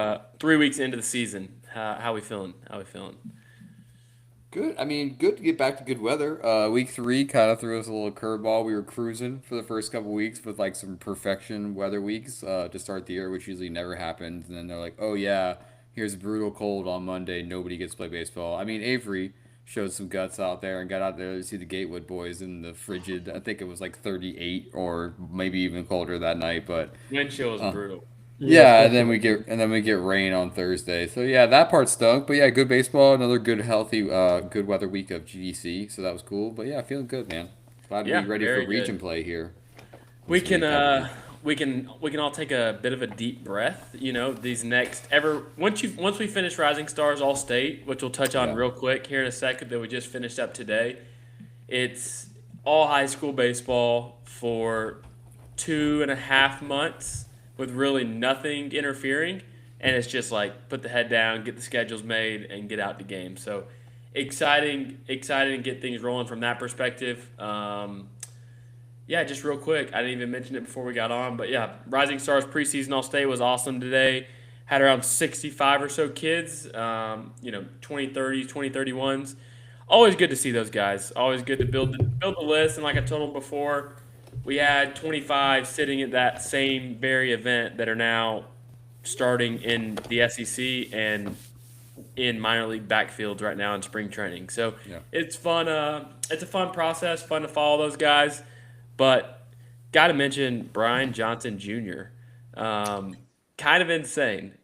3 weeks into the season. How we feeling? How we feeling? Good. I mean, good to get back to good weather. Week three kind of threw us a little curveball. We were cruising for the first couple weeks with like some perfection weather weeks to start the year, which usually never happens. And then they're like, "Oh yeah, here's a brutal cold on Monday. Nobody gets to play baseball." I mean, Avery showed some guts out there and got out there to see the Gatewood boys in the frigid. I think it was like 38 or maybe even colder that night, but Wind chill is uh, brutal. Yeah, yeah, and then especially we get rain on Thursday. So yeah, that part stunk. But yeah, good baseball, another good healthy good weather week of GDC. So that was cool. But yeah, feeling good, man. Glad to be Yeah, ready for very region good. play here We this can week. uh we can all take a bit of a deep breath. These next ever once we finish Rising Stars All State, which we'll touch on Yeah. real quick here in a second that we just finished up today. It's all high school baseball for 2.5 months with really nothing interfering. And it's just like put the head down, get the schedules made, and get out to games. So exciting to get things rolling from that perspective. Yeah, just real quick, I didn't even mention it before we got on, but yeah, Rising Stars preseason All State was awesome today. Had around 65 or so kids, 2030s, 2031s. Always good to see those guys. Always good to build the list. And like I told them before, we had 25 sitting at that same very event that are now starting in the SEC and in minor league backfields right now in spring training. So Yeah. it's fun. It's a fun process. Fun to follow those guys. But got to mention Brian Johnson Jr. Kind of insane.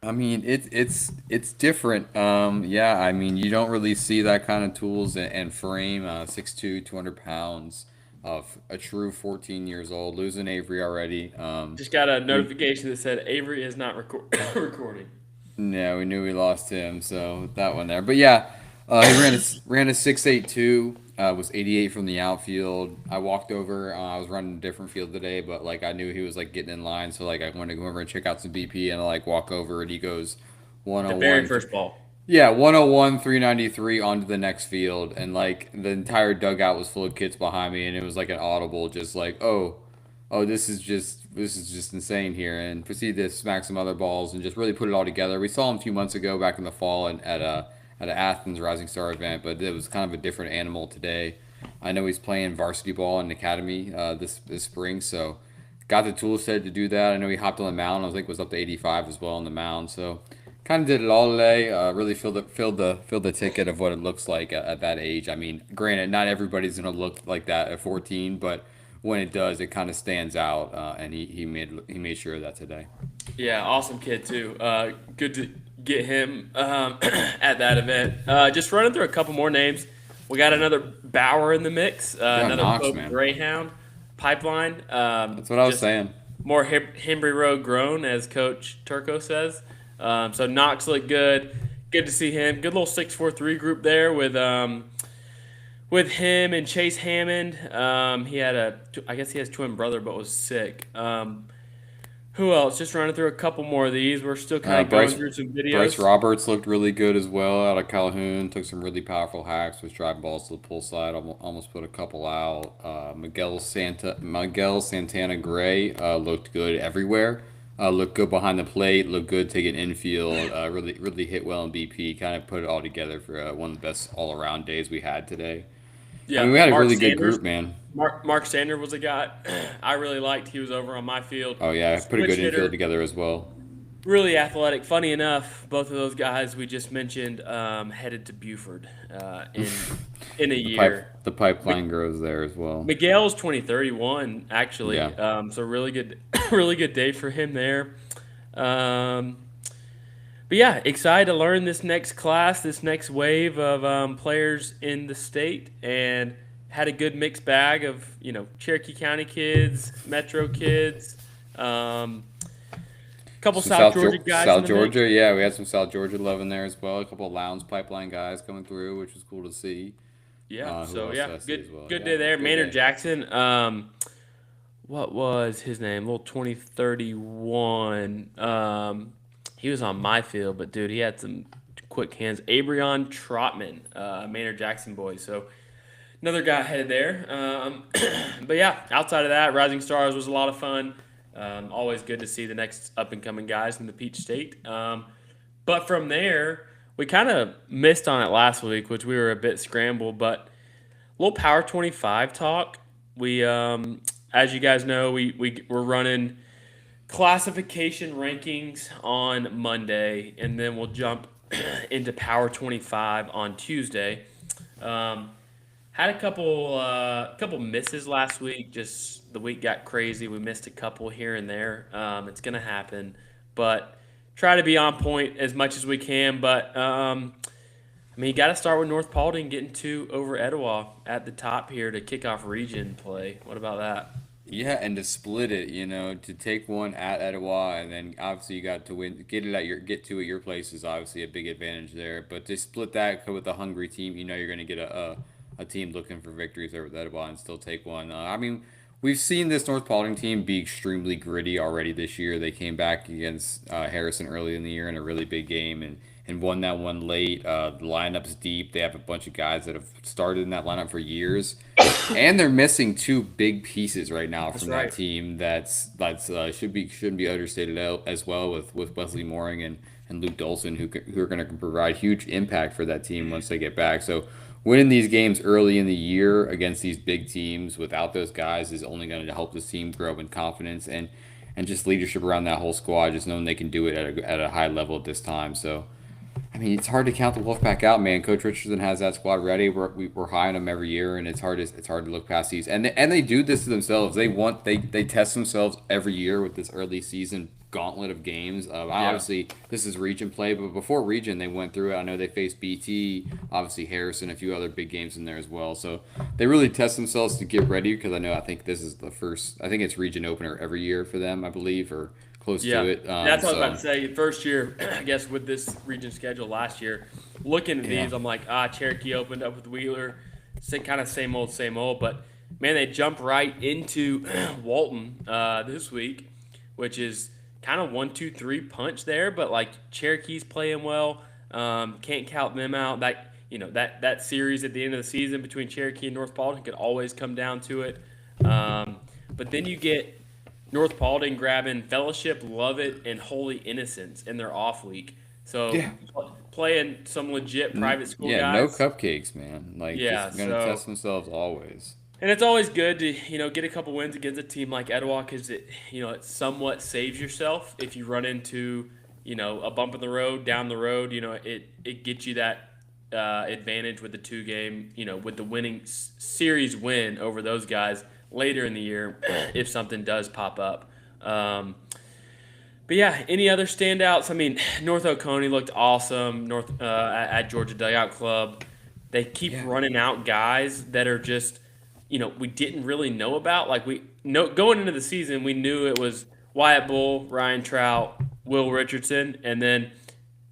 I mean, it's different. Yeah, I mean, you don't really see that kind of tools and frame. 6'2", 200 pounds of a true 14 years old, losing Avery already. Just got a We notification that said Avery is not recording. Yeah, we knew we lost him, so that one there. But yeah, he ran a 6.82. Was 88 from the outfield. I walked over. I was running a different field today, but like I knew he was like getting in line, so like I wanted to go over and check out some BP, and I like walk over, and he goes The very 101. first ball. Yeah, 101, 393 onto the next field, and like the entire dugout was full of kids behind me, and it was like an audible, just like oh, this is just insane here, and proceeded to smack some other balls and just really put it all together. We saw him a few months ago back in the fall and at an Athens Rising Star event, but it was kind of a different animal today. I know he's playing varsity ball in the academy this spring, so got the tool set to do that. I know he hopped on the mound. I think was up to 85 as well on the mound, so kind of did it all today. Really filled the ticket of what it looks like at that age. I mean, granted, not everybody's gonna look like that at 14, but when it does, it kind of stands out, and he made sure of that today. Yeah, awesome kid too. Good to get him at that event. Just running through a couple more names. We got another Bauer in the mix. Yeah, Another Knox, Pope man. Greyhound pipeline. That's what I was Just saying. more Hembry Road grown, as Coach Turco says. So Knox looked good. Good to see him. Good little 6-4-3 group there with him and Chase Hammond. He had I guess he has twin brother, but was sick. Who else? Just running through a couple more of these. We're still kind of going Bryce through some Bryce videos. Roberts looked really good as well out of Calhoun. Took some really powerful hacks, was driving balls to the pull side. Almost put a couple out. Miguel Santana Gray looked good everywhere. Looked good behind the plate. Looked good taking infield. Really hit well in BP. Kind of put it all together for one of the best all around days we had today. I mean, Yeah, we had a Mark really good Sanders. group, man. Mark Sanders was a guy I really liked. He was over on my field. Oh yeah, put a Switch good infield hitter, together as well. really athletic. Funny enough, both of those guys we just mentioned headed to Buford in a The pipe year. the pipeline grows there as well. Miguel's 2031 actually. Yeah. So really good, really good day for him there. Um, but yeah, excited to learn this next class, this next wave of players in the state, and had a good mixed bag of Cherokee County kids, Metro kids, couple Some South Georgia guys in South the mix. Georgia, yeah, we had some South Georgia love in there as well. A couple of Lowndes pipeline guys coming through, which was cool to see. Yeah, Who so else yeah, did I see good as well? good Yeah, day there. good Maynard day. Jackson. What was his name? Little 2031. He was on my field, but dude, he had some quick hands. Abrion Trotman, Maynard Jackson boy. So another guy headed there. But yeah, outside of that, Rising Stars was a lot of fun. Always good to see the next up and coming guys in the Peach State. But from there, we kind of missed on it last week, which we were a bit scrambled. But a little Power 25 talk. We, as you guys know, we're running classification rankings on Monday, and then we'll jump into Power 25 on Tuesday. Had a couple misses last week. Just the week got crazy. We missed a couple here and there. It's gonna happen, but try to be on point as much as we can. But I mean, you got to start with North Paulding getting two over Etowah at the top here to kick off region play. What about that? Yeah, and to split it, to take one at Etowah, and then obviously you got to win, get two at your place is obviously a big advantage there. But to split that with a hungry team, you're going to get a team looking for victories over Etowah and still take one. I mean, we've seen this North Paulding team be extremely gritty already this year. They came back against Harrison early in the year in a really big game and won that one late. The lineup's deep. They have a bunch of guys that have started in that lineup for years, and they're missing two big pieces right now That's from right. that team. That's shouldn't be understated as well with Wesley Mooring and Luke Dolson who are going to provide huge impact for that team once they get back. So winning these games early in the year against these big teams without those guys is only going to help this team grow in confidence and just leadership around that whole squad, just knowing they can do it at a high level at this time. So I mean, it's hard to count the Wolfpack out, man. Coach Richardson has that squad ready. We're high on them every year, and it's hard to look past these. And they do this to themselves. They test themselves every year with this early season gauntlet of games. Yeah. Obviously, this is region play, but before region, they went through it. I know they faced BT, obviously Harrison, a few other big games in there as well. So they really test themselves to get ready because I think this is the first. I think it's region opener every year for them, I believe, or close to Yeah, it. that's what I was about So to say. First year, I guess, with this region schedule last year, looking at yeah. these, I'm like, Cherokee opened up with Wheeler, kind of same old, same old. But man, they jump right into Walton this week, which is kind of 1, 2, 3 punch there. But like Cherokee's playing well, can't count them out. That series at the end of the season between Cherokee and North Paulding could always come down to it. But then you get North Paulding grabbing Fellowship, Lovett, and Holy Innocents in their off week. So Yeah. playing some legit private school Yeah, no guys. cupcakes, man. Like Yeah, just gonna so test themselves always. and it's always good to get a couple wins against a team like Etowah because it somewhat saves yourself if you run into a bump in the road down the road. It gets you that advantage with the two game with the winning series win over those guys later in the year if something does pop up. But yeah, any other standouts? I mean, North Oconee looked awesome. At Georgia Dugout Club, they keep Yeah. running out guys that are just we didn't really know about. Like we know going into the season, we knew it was Wyatt Bull, Ryan Trout, Will Richardson, and then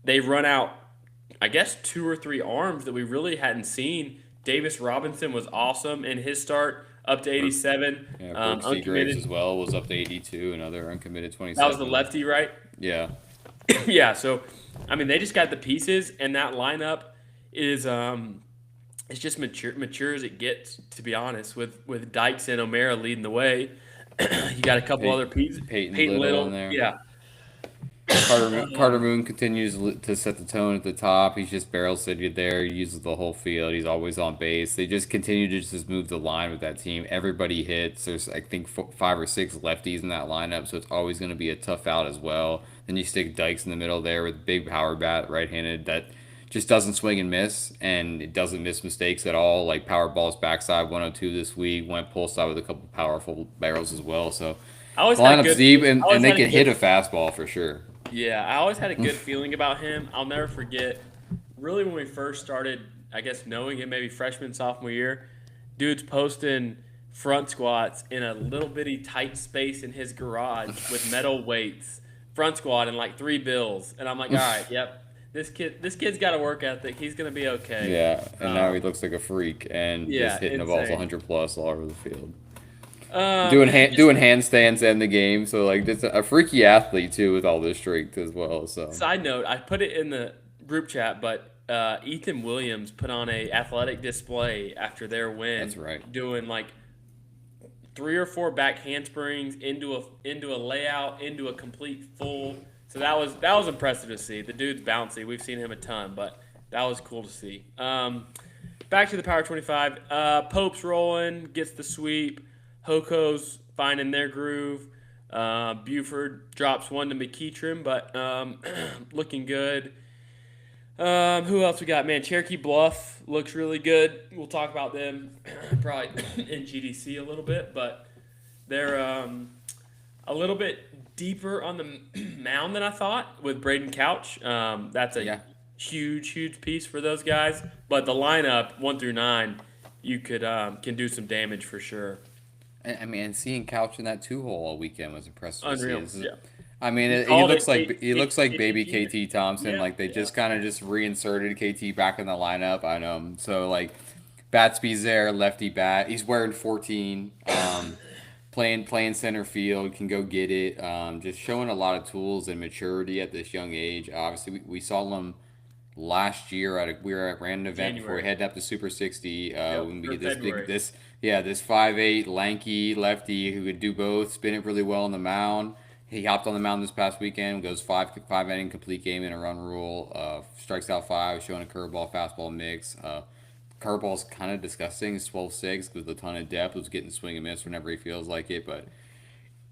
they run out, I guess, 2 or 3 arms that we really hadn't seen. Davis Robinson was awesome in his start, up to Burke, 87, yeah, Burke Seagraves uncommitted. as well was up to 82, another uncommitted That was the 27. lefty, right? Yeah. Yeah. So, I mean, they just got the pieces, and that lineup is it's just mature as it gets. To be honest, with Dykes and O'Mara leading the way, you got a couple other pieces. Peyton Peyton Little in Little, there. yeah. Carter Moon continues to set the tone at the top. He's just barrel city there. He uses the whole field. He's always on base. They just continue to just move the line with that team. Everybody hits. There's I think 5 or 6 lefties in that lineup, so it's always going to be a tough out as well. Then you stick Dykes in the middle there with big power bat, right-handed that just doesn't swing and miss, and it doesn't miss mistakes at all. Like power balls backside 102 this week, went pull side with a couple powerful barrels as well. So I always the had a lineup's good. deep, I and always they had a can hit good. a fastball for sure. Yeah, I always had a good feeling about him. I'll never forget. Really, when we first started, I guess knowing him, maybe freshman sophomore year, dude's posting front squats in a little bitty tight space in his garage with metal weights, front squat and like 3 bills, and I'm like, all right, yep, this kid's got a work ethic. He's gonna be okay. Yeah, and now he Um, looks like a freak and yeah, just hitting the balls insane. 100 plus all over the field. Just Doing handstands in the game, so like just a freaky athlete too with all this strength as well. So side note, I put it in the group chat, but Ethan Williams put on a athletic display after their win, that's right. doing like 3 or 4 back handsprings into a layout into a complete full. So that was impressive to see. The dude's bouncy. We've seen him a ton, but that was cool to see. Back to the Power 25. Pope's rolling, gets the sweep. Hoko's finding their groove. Buford drops one to McKeitrim, but looking good. Who else we got? Man, Cherokee Bluff looks really good. We'll talk about them probably in GDC a little bit, but they're a little bit deeper on the mound than I thought with Braden Couch. That's a Yeah. huge piece for those guys. But the lineup 1 through 9, you could can do some damage for sure. I mean, seeing Couch in that 2-hole all weekend was impressive. To see. Unreal. This is- Yeah. I mean, he Called looks it like baby KT. KT Thompson. Yeah, Like they yeah. just kind of just reinserted KT back in the lineup. I know. So like, Batsby's there, lefty bat. He's wearing 14. Playing center field, can go get it. Just showing a lot of tools and maturity at this young age. Obviously, we saw him last year we were at random event before January. heading up to Super 60. Yep, When we or get this February. this 5'8" lanky lefty who could do both, spin it really well on the mound. He hopped on the mound this past weekend, goes five inning complete game in a run rule, strikes out 5, showing a curveball fastball mix. Curveball's kind of disgusting. It's 12-6 with a ton of depth. Was getting swing and miss whenever he feels like it, but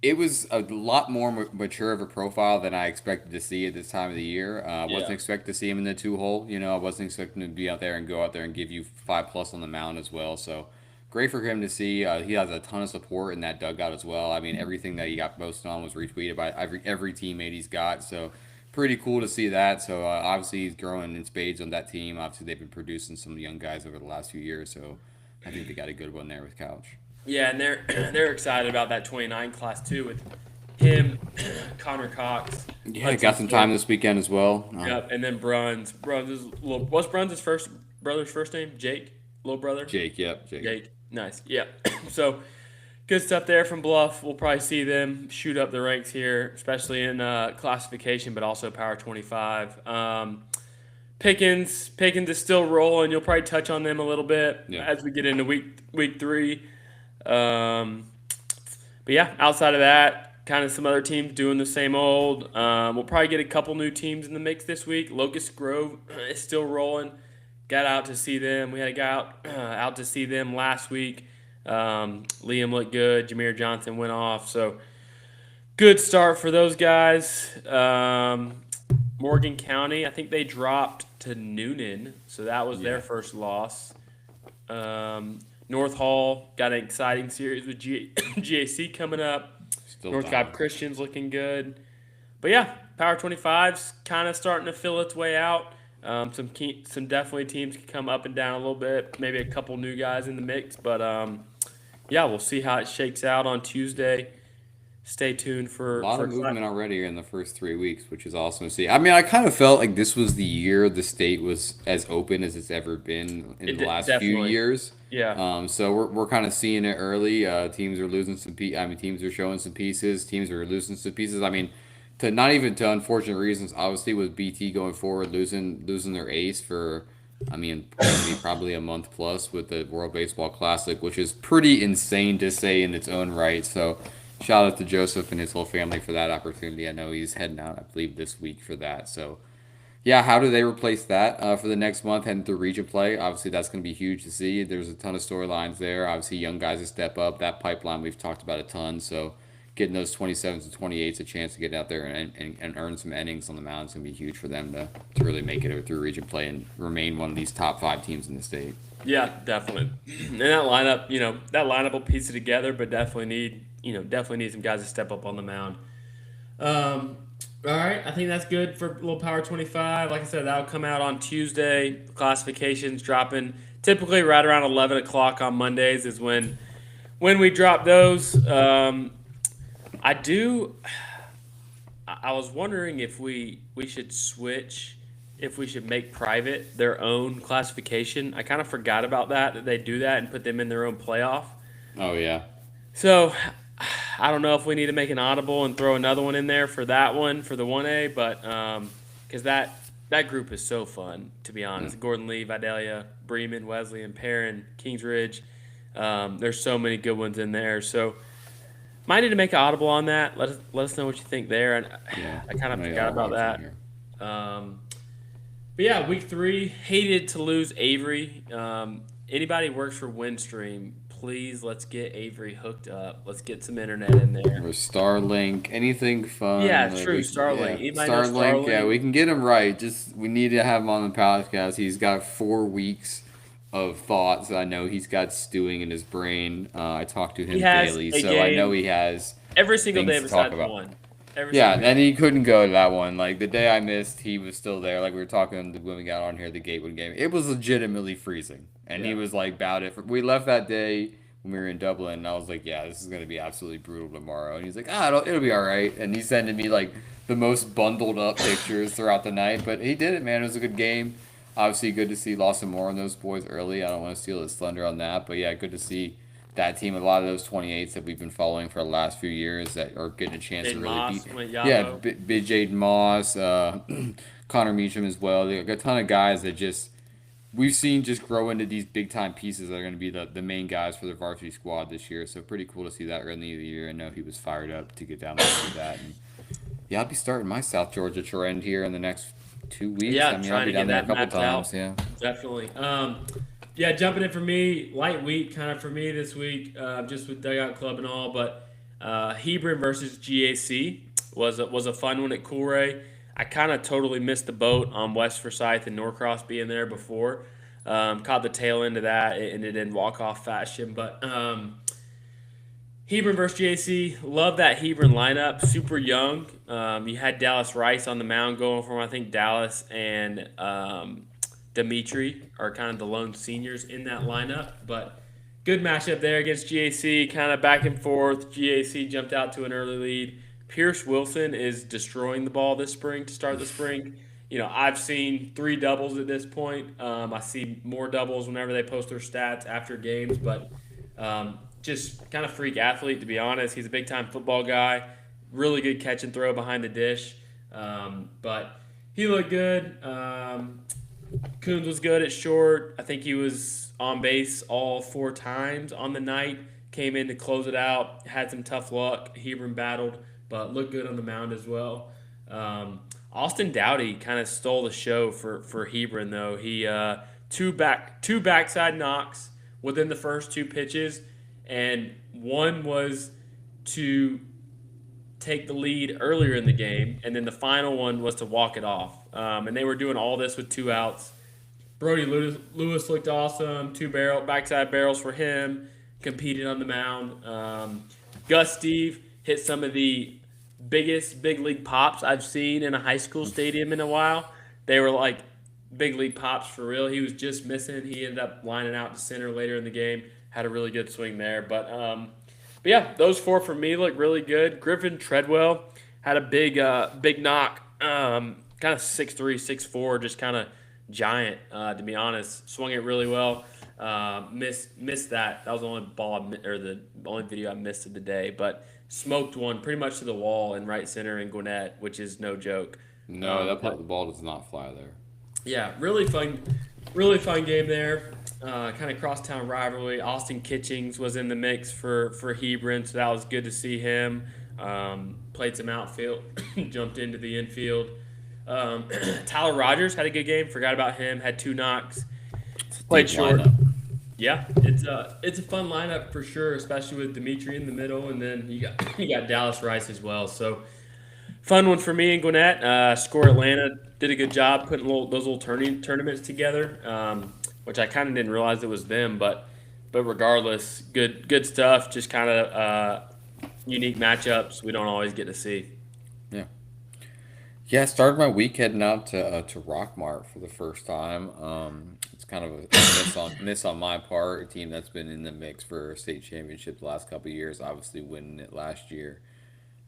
it was a lot more mature of a profile than I expected to see at this time of the year. I wasn't Yeah. expecting to see him in the 2-hole. I wasn't expecting him to be out there and go out there and give you 5+ on the mound as well. So great for him to see. He has a ton of support in that dugout as well. I mean, everything that he got posted on was retweeted by every teammate he's got. So pretty cool to see that. So obviously he's growing in spades on that team. Obviously they've been producing some young guys over the last few years. So I think they got a good one there with Couch. Yeah, and they're they're excited about that 29 class too with him, Connor Cox. Yeah, Hudson got some time Smith. this weekend as well. Yep, and then Bruns. What's Bruns' brother's first name? Jake, little brother. Jake, yep, Jake. Jake. Nice. Yeah. So good stuff there from Bluff. We'll probably see them shoot up the ranks here, especially in classification, but also Power 25. Pickens is still rolling. You'll probably touch on them a little bit Yeah. as we get into week 3. But yeah, outside of that, kind of some other teams doing the same old. We'll probably get a couple new teams in the mix this week. Locust Grove is still rolling. Got out to see them. We had a guy out to see them last week. Liam looked good. Jameer Johnson went off. So good start for those guys. Morgan County, I think they dropped to Noonan, so that was their Yeah. first loss. North Hall got an exciting series with GAC coming up. Still North down. Cobb Christian's looking good. But yeah, Power 25's kind of starting to fill its way out. Some definitely teams can come up and down a little bit. Maybe a couple new guys in the mix. But yeah, we'll see how it shakes out on Tuesday. Stay tuned for A lot for of movement already in the first 3 weeks, which is awesome to see. I mean, I kind of felt like this was the year the state was as open as it's ever been in the last few Definitely. years. Yeah. So we're kind of seeing it early. Teams are losing some. Teams are showing some pieces. Teams are losing some pieces. I mean, to not even to unfortunate reasons. Obviously, with BT going forward, losing their ace for. I mean, probably a month plus with the World Baseball Classic, which is pretty insane to say in its own right. So, shout out to Joseph and his whole family for that opportunity. I know he's heading out, I believe, this week for that. So, yeah, how do they replace that for the next month heading through region play? Obviously, that's going to be huge to see. There's a ton of storylines there. Obviously, young guys to step up. That pipeline we've talked about a ton. So, getting those 27s and 28s a chance to get out there and earn some innings on the mound is going to be huge for them to really make it through region play and remain one of these top 5 teams in the state. Yeah, definitely. And that lineup will piece it together, but definitely need some guys to step up on the mound. All right, I think that's good for little Power 25. Like I said, that'll come out on Tuesday. Classifications dropping typically right around 11 o'clock on Mondays is when we drop those. I was wondering if we should switch, if we should make private their own classification. I kind of forgot about that they do that and put them in their own playoff. Oh, yeah. So I don't know if we need to make an audible and throw another one in there for that one, for the 1A, but because that group is so fun, to be honest. Gordon Lee, Vidalia, Bremen, Wesley, and Perrin, Kingsridge. There's so many good ones in there. So might need to make an audible on that. Let us know what you think there. And Yeah, I kind of maybe forgot I'll about watch it that. here. But yeah, week 3, hated to lose Avery. Anybody who works for Windstream, please let's get Avery hooked up. Let's get some internet in there. Or Starlink, anything Yeah, fun. it's Like true. yeah, Starlink. Anybody know Starlink. Yeah, Starlink? we can get him right. Just we need to have him on the podcast. He's got 4 weeks of thoughts. I know he's got stewing in his brain. I talk to He him has daily, a so I know game he has every single day things to talk besides about. one. Every Yeah, single game. and he couldn't go to that one. Like the day I missed, he was still there. Like we were talking when we got on here, the Gatewood game. It was legitimately freezing, and he Yeah. was like about it. We left that day when we were in Dublin, and I was like, "Yeah, this is gonna be absolutely brutal tomorrow." And he's like, "Ah, it'll be all right." And he's sending me like the most bundled up pictures throughout the night. But he did it, man. It was a good game. Obviously, good to see Lawson Moore and those boys early. I don't want to steal his thunder on that, but yeah, good to see that team. A lot of those 28s that we've been following for the last few years that are getting a chance to Jaden really beat. Moss went Yeah, Yabo. Big Jaden Moss, Connor Meacham as well. They got a ton of guys that just we've seen just grow into these big time pieces that are going to be the main guys for the varsity squad this year. So pretty cool to see that early in the year. I know he was fired up to get down there and do that. And yeah, I'll be starting my South Georgia trend here in the next 2 weeks. Yeah, I mean, I'll trying be to get down there a that couple mapped out. times. Yeah. Definitely. Yeah, jumping in for me, light week kind of for me this week, just with Dugout Club and all. But Hebron versus GAC was a fun one at Coolray. I kind of totally missed the boat on West Forsyth and Norcross being there before. Caught the tail end of that and it didn't walk off fashion. But Hebron versus GAC, love that Hebron lineup. Super young. You had Dallas Rice on the mound going for him. I think Dallas and Dimitri are kind of the lone seniors in that lineup. But good matchup there against GAC, kind of back and forth. GAC jumped out to an early lead. Pierce Wilson is destroying the ball this spring to start the spring. I've seen 3 doubles at this point. I see more doubles whenever they post their stats after games, but just kind of freak athlete, to be honest. He's a big-time football guy. Really good catch and throw behind the dish. But he looked good. Coons was good at short. I think he was on base all 4 times on the night. Came in to close it out. Had some tough luck. Hebron battled, but looked good on the mound as well. Austin Dowdy kind of stole the show for Hebron, though. He two backside knocks within the first 2 pitches, and one was to take the lead earlier in the game, and then the final one was to walk it off. And they were doing all this with 2 outs. Brody Lewis looked awesome. 2 backside barrels for him. Competed on the mound. Gus Steve hit some of the biggest big league pops I've seen in a high school stadium in a while. They were like big league pops for real. He was just missing. He ended up lining out to center later in the game. Had a really good swing there. But yeah, those 4 for me look really good. Griffin Treadwell had a big knock. Kind of 6'3", 6'4", just kind of giant, to be honest. Swung it really well. Missed that. That was the only the only video I missed of the day. But smoked one pretty much to the wall in right center in Gwinnett, which is no joke. No, that part the ball does not fly there. Yeah, really fun game there. Kind of crosstown rivalry. Austin Kitchings was in the mix for Hebron, so that was good to see him. Played some outfield, jumped into the infield. Tyler Rogers had a good game. Forgot about him. Had 2 knocks. Played short. Yeah, it's a fun lineup for sure, especially with Dimitri in the middle, and then you got Dallas Rice as well. So fun one for me in Gwinnett. Score Atlanta did a good job putting those little tournaments together, which I kind of didn't realize it was them, but regardless, good stuff. Just kind of unique matchups we don't always get to see. Yeah. Yeah, started my week heading out to Rockmart for the first time. It's kind of a miss on my part. A team that's been in the mix for a state championship the last couple of years, obviously winning it last year.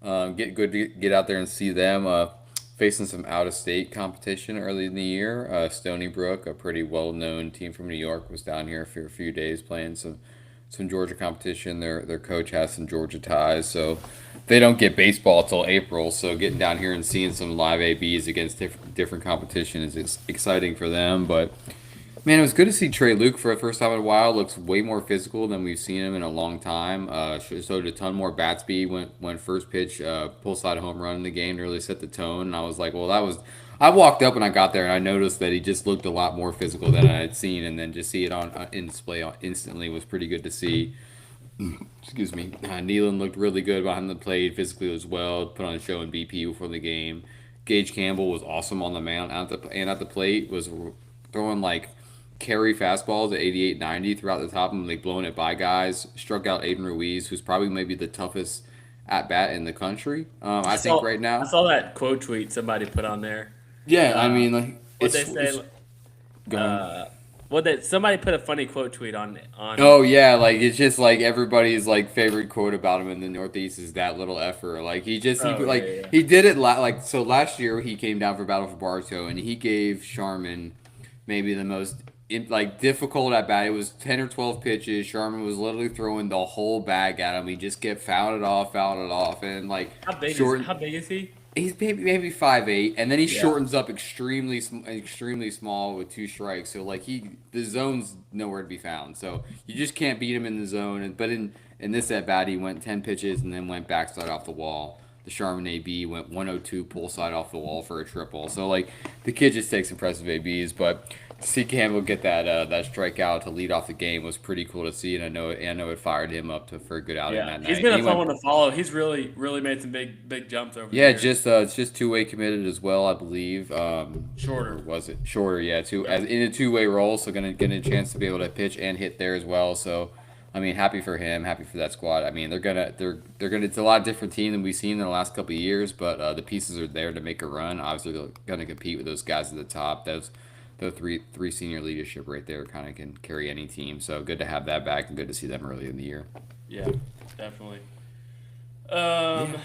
Get good to get out there and see them facing some out of state competition early in the year. Stony Brook, a pretty well known team from New York, was down here for a few days playing some Georgia competition. Their coach has some Georgia ties, so they don't get baseball till April. So getting down here and seeing some live ABs against different competition is exciting for them. But Man, it was good to see Trey Luke for the first time in a while. Looks way more physical than we've seen him in a long time. Showed a ton more bat speed. Went first pitch, pull side home run in the game to really set the tone. And I was like, well, that was. I walked up and I got there and I noticed that he just looked a lot more physical than I had seen. And then just see it on in display instantly was pretty good to see. Excuse me. Nealon looked really good behind the plate physically as well. Put on a show in BP before the game. Gage Campbell was awesome on the mound at the plate. Was throwing like carry fastballs at 88, 90 throughout the top and like blowing it by guys. Struck out Aiden Ruiz, who's probably maybe the toughest at bat in the country. I I think saw right I now. saw that quote tweet somebody put on there. Yeah, I Uh, mean like what they say? go ahead. Uh, what they somebody put a funny quote tweet on. Oh yeah, like it's just like everybody's like favorite quote about him in the Northeast is that little effort. Like Oh yeah, yeah. he did it like so last year he came down for Battle for Bartow and he gave Sharman maybe the most like difficult at bat. It was 10 or 12 pitches. Sharman was literally throwing the whole bag at him. He just kept fouling it off, and like short. How big is he? He's maybe 5'8", and then he Yeah. shortens up extremely small with two strikes. So like the zone's nowhere to be found. So you just can't beat him in the zone. But in this at bat, he went 10 pitches and then went backside off the wall. The Charmin AB went 102 pull side off the wall for a triple. So like the kid just takes impressive ABs. But to see Campbell get that strikeout to lead off the game was pretty cool to see, and I know it fired him up for a good outing Yeah, that he's night. been And a he fun went one to follow. He's really made some big jumps over the yeah, years. just it's just two-way committed as well, I believe. Or Shorter. was it shorter? Yeah, two Yep. as in a two-way role, so gonna get a chance to be able to pitch and hit there as well. So, I mean, happy for him, happy for that squad. I mean, they're gonna it's a lot different team than we've seen in the last couple of years, but the pieces are there to make a run. Obviously, they're gonna compete with those guys at the top. Those the three senior leadership right there kind of can carry any team. So good to have that back and good to see them early in the year. Yeah, definitely. Yeah.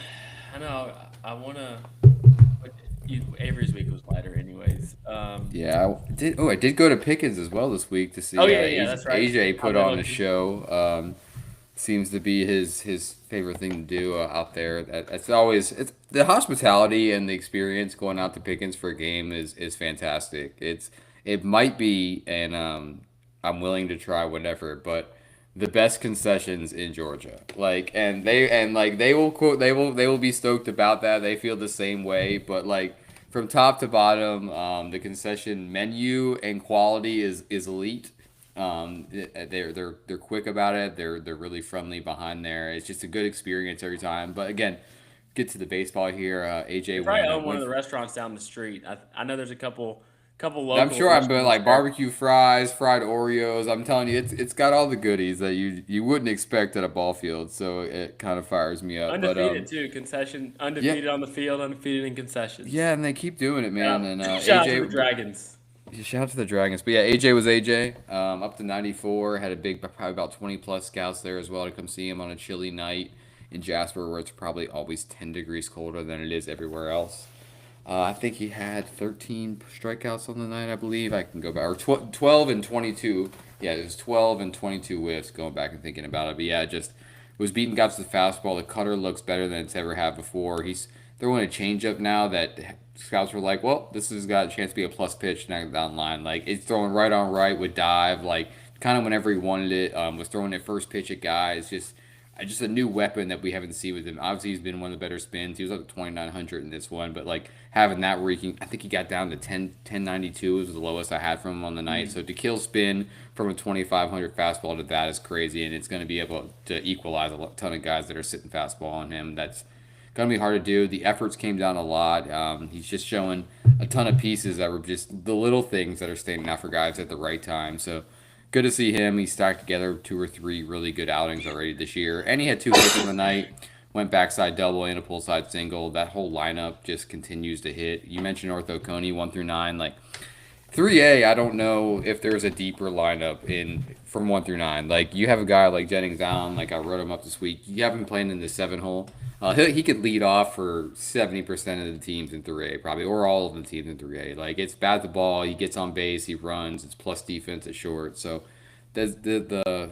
I know. I wanna. Avery's week was lighter, anyways. Yeah, I did. Oh, I did go to Pickens as well this week to Oh see yeah, yeah, that's right. AJ How put they on a looking? show. Seems to be his favorite thing to do out there. It's always it's the hospitality and the experience going out to Pickens for a game is fantastic. It might be, and I'm willing to try whatever, but the best concessions in Georgia. They will quote they will be stoked about that. They feel the same way, but like from top to bottom, the concession menu and quality is elite. They're quick about it. They're really friendly behind there. It's just a good experience every time. But again, get to the baseball here. AJ They probably own one of the restaurants down the street. I know there's a couple I'm local sure I'm been restaurants like there. barbecue fries, fried Oreos. I'm telling you, it's got all the goodies that you wouldn't expect at a ball field. So it kind of fires me up. But Undefeated too. Concession yeah, undefeated on the field, undefeated in concessions. yeah, and they keep doing it, man. Yeah. And Shout out to the AJ, Dragons. shout out to the Dragons. But yeah, AJ was AJ. Up to 94. Had a big, probably about 20 plus scouts there as well to come see him on a chilly night in Jasper, where it's probably always 10 degrees colder than it is everywhere else. I think he had 13 strikeouts on the night, I believe. I can go back. Or 12 and 22. Yeah, it was 12 and 22 whiffs going back and thinking about it. But yeah, just was beating guys with the fastball. The cutter looks better than it's ever had before. He's throwing a changeup now that scouts were like, well, this has got a chance to be a plus pitch down the line. Like, it's throwing right on right with dive. Like, kind of whenever he wanted it. Was throwing it first pitch at guys. Just a new weapon that we haven't seen with him. Obviously, he's been one of the better spins. He was up to 2,900 in this one, but like having that where he can, I think he got down to 1092 was the lowest I had from him on the night. So to kill spin from a 2,500 fastball to that is crazy, and it's going to be able to equalize a ton of guys that are sitting fastball on him. That's going to be hard to do. The efforts came down a lot. He's just showing a ton of pieces that were just the little things that are standing out for guys at the right time. So good to see him. He stacked together two or three really good outings already this year, and he had two hits in the night. Went backside double and a pull side single. That whole lineup just continues to hit. You mentioned Ortho Coney 1 through 9. Like 3A, I don't know if there's a deeper lineup in from 1 through 9. Like you have a guy like Jennings Allen, like I wrote him up this week. You have him playing in the 7 hole. He could lead off for 70% of the teams in 3A, probably, or all of the teams in 3A. Like it's bat the ball, he gets on base, he runs. It's plus defense at short. So the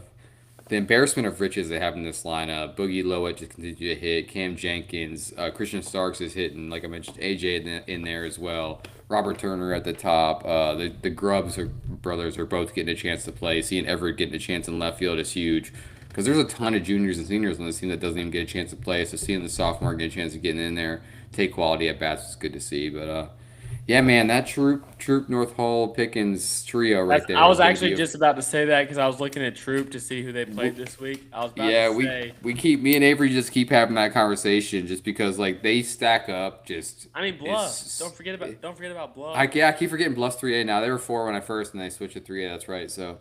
the embarrassment of riches they have in this lineup. Boogie Lowe just continues to hit. Cam Jenkins, Christian Starks is hitting. Like I mentioned, AJ in there as well. Robert Turner at the top. The Grubbs brothers are both getting a chance to play. Seeing Everett getting a chance in left field is huge because there's a ton of juniors and seniors on this team that doesn't even get a chance to play. So seeing the sophomore get a chance of getting in there, take quality at bats is good to see. But yeah, man, that Troop North Hall Pickens trio right there I was is gonna actually be a just about to say that because I was looking at Troop to see who they played this week. I was about yeah, to we say. we keep me and Avery just keep having that conversation just because like they stack up. Just I mean, Bluff. it's Don't forget about Bluff. I keep forgetting Bluff's 3A now. They were 4 when I first and they switched to 3A. That's right. So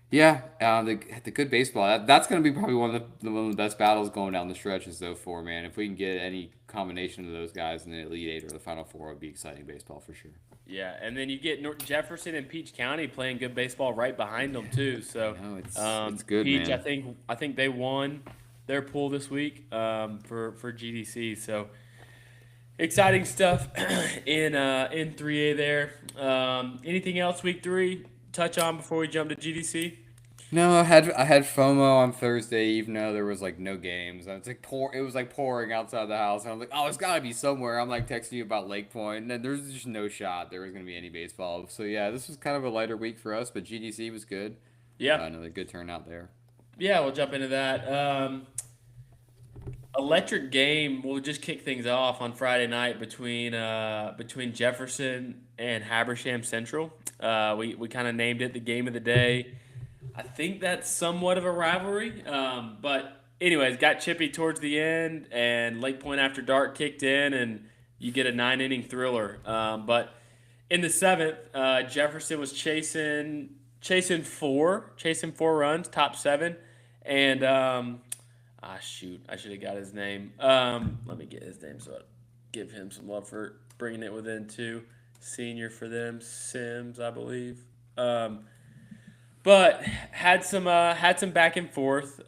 yeah, the good baseball. That's gonna be probably one of the best battles going down the stretches though. For man, if we can get any combination of those guys in the Elite Eight or the Final Four, it would be exciting baseball for sure. Yeah, and then you get Jefferson and Peach County playing good baseball right behind them too. So No, it's good, Peach, man. I think they won their pool this week for GDC. So exciting stuff in 3A there. Anything else week 3 touch on before we jump to GDC? No, I had FOMO on Thursday, even though there was like no games. And it's like it was like pouring outside the house, and I'm like, oh, it's got to be somewhere. I'm like texting you about Lake Point, and then there's just no shot there was gonna be any baseball. So yeah, this was kind of a lighter week for us, but GDC was good. Yeah, Another good turnout there. yeah, we'll jump into that. Electric game will just kick things off on Friday night between Jefferson and Habersham Central. We kind of named it the game of the day. I think that's somewhat of a rivalry, but anyways, got chippy towards the end, and Lake Point After Dark kicked in, and you get a 9 inning thriller. But in the seventh, Jefferson was chasing four runs, top seven, and shoot, I should have got his name. Let me get his name so I give him some love for bringing it within two. Senior for them, Sims, I believe. But had some back and forth,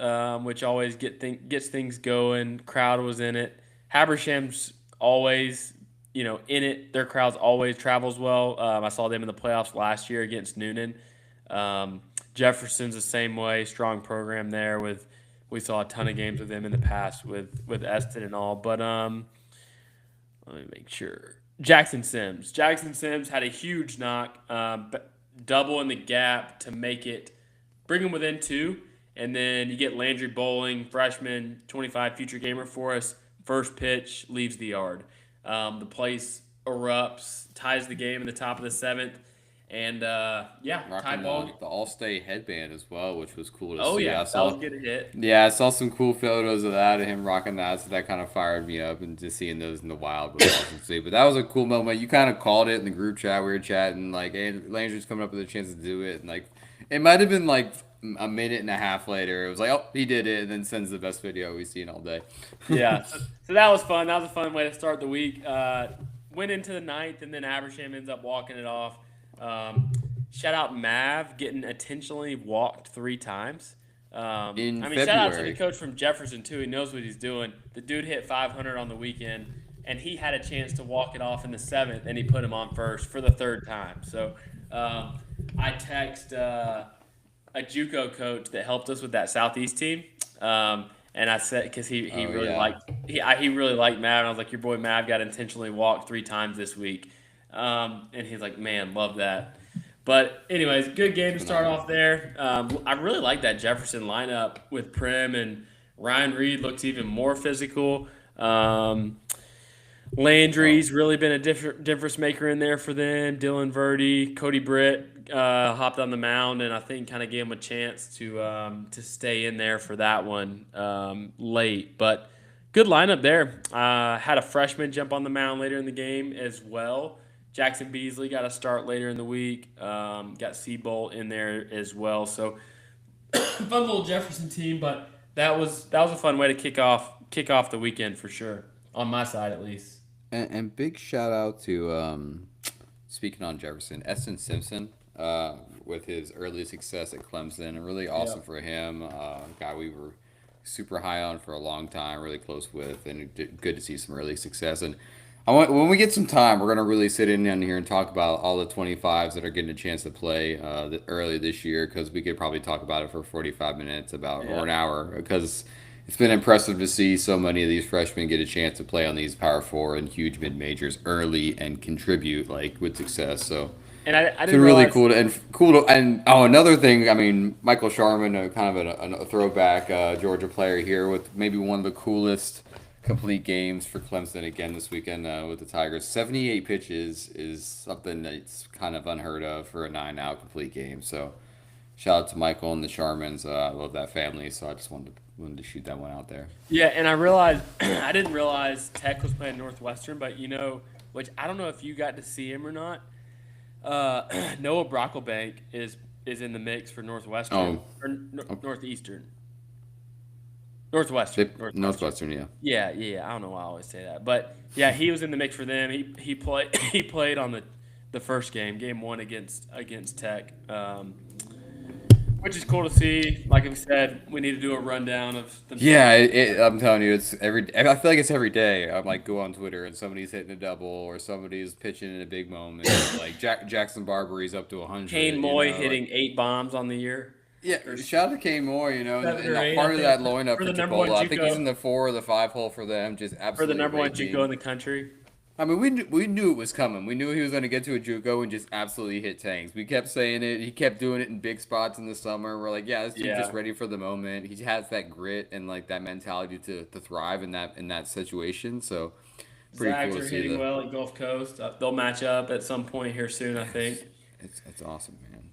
which always gets things going. Crowd was in it. Habersham's always, in it. Their crowd's always travels well. I saw them in the playoffs last year against Noonan. Jefferson's the same way. Strong program there. We saw a ton of games with them in the past with Eston and all. But let me make sure. Jackson Sims. Jackson Sims had a huge knock. Double in the gap to bring them within two. And then you get Landry Bowling, freshman, 25 future gamer for us. First pitch, leaves the yard. The place erupts, ties the game in the top of the seventh. And, tie Rocking ball. the All-State headband as well, which was cool to Oh, see. yeah, I that saw was a good hit. Yeah, I saw some cool photos of that, of him rocking that, so that kind of fired me up, and just seeing those in the wild was awesome to see. But that was a cool moment. You kind of called it in the group chat. We were chatting, like, hey, Landry's coming up with a chance to do it, and like, it might have been like a minute and a half later. It was like, oh, he did it, and then sends the best video we've seen all day. Yeah, so that was fun. That was a fun way to start the week. Went into the ninth, and then Abersham ends up walking it off. Shout out Mav getting intentionally walked 3 times. In Shout out to the February. coach from Jefferson too. He knows what he's doing. The dude hit 500 on the weekend, and he had a chance to walk it off in the seventh, and he put him on first for the 3rd time. So I text a JUCO coach that helped us with that Southeast team, and I said because he really yeah. liked Mav, and I was like, your boy Mav got intentionally walked 3 times this week, and he's like, man, love that. But anyways, good game to start off there. I really like that Jefferson lineup with Prim, and Ryan Reed looks even more physical. Landry's really been a difference maker in there for them. Dylan Verdi, Cody Britt hopped on the mound, and I think kind of gave him a chance to stay in there for that one late. But good lineup there. Had a freshman jump on the mound later in the game as well. Jackson Beasley got a start later in the week. Got Seabolt in there as well. So fun little Jefferson team, but that was a fun way to kick off the weekend for sure, on my side at least. And big shout out to speaking on Jefferson, Eston Simpson, with his early success at Clemson. Really awesome for him. Guy we were super high on for a long time, really close with, and good to see some early success. And when we get some time, we're gonna really sit in here and talk about all the 25s that are getting a chance to play early this year because we could probably talk about it for 45 minutes about or Yeah. an hour because it's been impressive to see so many of these freshmen get a chance to play on these Power Four and huge mid majors early and contribute like with success. So And I it's didn't been really realize. cool to and oh another thing. I mean, Michael Sharman, kind of a throwback Georgia player here with maybe one of the coolest complete games for Clemson again this weekend with the Tigers. 78 pitches is something that's kind of unheard of for a 9 out complete game. So shout out to Michael and the Sharmans. I love that family. So I just wanted to shoot that one out there. Yeah, and I realized I didn't realize Tech was playing Northwestern, but which I don't know if you got to see him or not. Noah Brocklebank is in the mix for Northwestern Oh, or okay. Northeastern. Northwestern. Northwestern. Northwestern, yeah. Yeah, yeah. I don't know why I always say that, but yeah, he was in the mix for them. He played he played on the first game one against Tech, which is cool to see. Like I said, we need to do a rundown of them. Yeah, I'm telling you, it's every. I feel like it's every day. I'm like go on Twitter and somebody's hitting a double or somebody's pitching in a big moment. Like Jackson Barbery's up to 100. Kane Moy hitting 8 bombs on the year. Yeah, Or shout out to Kane Moore. seven And or eight, part I of that think, lineup for for the number one Chipola. I think he's in JUCO the 4 or the 5 hole for them. Just for the absolutely number one raking. JUCO in the country. I mean, we knew it was coming. We knew he was going to get to a JUCO and just absolutely hit tanks. We kept saying it. He kept doing it in big spots in the summer. We're like, yeah, this dude's Yeah, just ready for the moment. He has that grit and like that mentality to thrive in that situation. So pretty cool Zags to are see hitting the. well at Gulf Coast. They'll match up at some point here soon, I think. It's awesome, man.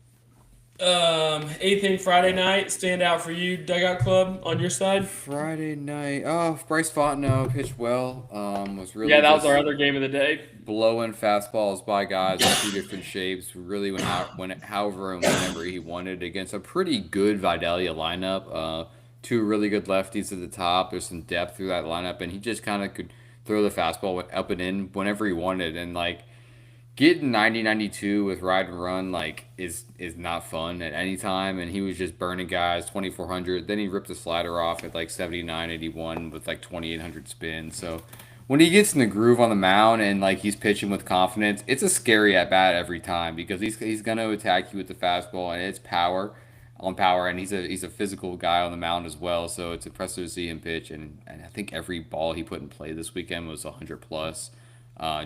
Anything Friday night stand out for you, Dugout Club, on your side? Friday night. Oh, Bryce Fontenot pitched well. Was Yeah, really that was our just other game of the day. blowing fastballs by guys in two different shapes. Really, however and whenever he wanted against a pretty good Vidalia lineup. Two really good lefties at the top. There's some depth through that lineup, and he just kind of could throw the fastball up and in whenever he wanted. And like getting 90-92 with ride and run is not fun at any time. And he was just burning guys 2400. Then he ripped the slider off at like 79-81 with like 2800 spin. So when he gets in the groove on the mound and like he's pitching with confidence, it's a scary at bat every time because he's gonna attack you with the fastball and it's power, and he's a physical guy on the mound as well. So it's impressive to see him pitch, and I think every ball he put in play this weekend was 100 plus.